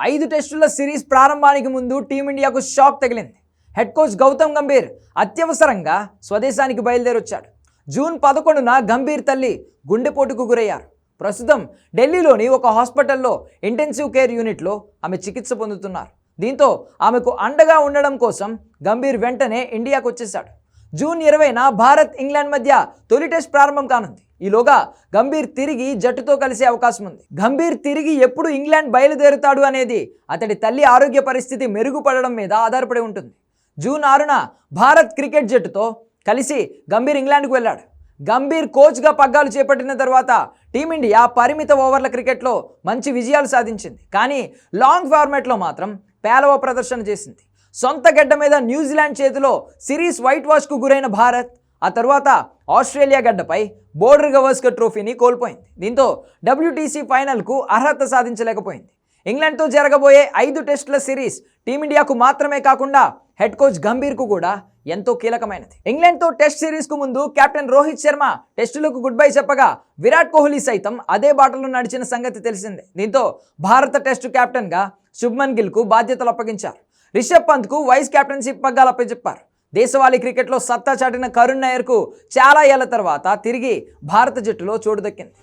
5 టెస్టుల సిరీస్ ప్రారంభానికి ముందు టీమిండియాకు షాక్ తగిలింది. హెడ్ కోచ్ గౌతమ్ గంభీర్ అత్యవసరంగా స్వదేశానికి బయలుదేరొచ్చాడు. జూన్ 11న గంభీర్ తల్లి గుండెపోటుకు గురయ్యారు. ప్రస్తుతం ఢిల్లీలోని ఒక హాస్పిటల్లో ఇంటెన్సివ్ కేర్ యూనిట్లో ఆమె చికిత్స పొందుతున్నారు. దీంతో ఆమెకు అండగా ఉండడం కోసం గంభీర్ వెంటనే ఇండియాకు వచ్చేశాడు. జూన్ 20న భారత్ ఇంగ్లాండ్ మధ్య తొలి టెస్ట్ ప్రారంభం కానుంది. ఈలోగా గంభీర్ తిరిగి జట్టుతో కలిసే అవకాశం ఉంది. గంభీర్ తిరిగి ఎప్పుడు ఇంగ్లాండ్ బయలుదేరుతాడు అనేది అతడి తల్లి ఆరోగ్య పరిస్థితి మెరుగుపడడం మీద ఆధారపడి ఉంటుంది. జూన్ 6న భారత్ క్రికెట్ జట్టుతో కలిసి గంభీర్ ఇంగ్లాండ్కు వెళ్ళాడు. గంభీర్ కోచ్గా పగ్గాలు చేపట్టిన తర్వాత టీమిండియా పరిమిత ఓవర్ల క్రికెట్లో మంచి విజయాలు సాధించింది. కానీ లాంగ్ ఫార్మాట్లో మాత్రం పేలవ ప్రదర్శన చేసింది. సొంత గడ్డ మీద న్యూజిలాండ్ చేతిలో సిరీస్ వైట్ వాష్కు గురైన భారత్ ఆ తర్వాత ఆస్ట్రేలియా గడ్డపై బోర్డర్ గవాస్కర్ ట్రోఫీని కోల్పోయింది. దీంతో WTC ఫైనల్కు అర్హత సాధించలేకపోయింది. ఇంగ్లాండ్తో జరగబోయే 5 టెస్టుల సిరీస్ టీమిండియాకు మాత్రమే కాకుండా హెడ్ కోచ్ గంభీర్కు కూడా ఎంతో కీలకమైనది. ఇంగ్లాండ్తో టెస్ట్ సిరీస్కు ముందు కెప్టెన్ రోహిత్ శర్మ టెస్టులకు గుడ్ బై చెప్పగా విరాట్ కోహ్లీ సైతం అదే బాటలో నడిచిన సంగతి తెలిసిందే. దీంతో భారత టెస్టు కెప్టెన్గా శుభ్మన్ గిల్కు బాధ్యతలు అప్పగించారు. రిషబ్ పంత్కు వైస్ కెప్టెన్షిప్ పగ్గాలు అప్పచెప్పారు. దేశవాళీ క్రికెట్లో సత్తా చాటిన కరుణ్ నాయర్కు చాలా ఏళ్ల తర్వాత తిరిగి భారత జట్టులో చోటు దక్కింది.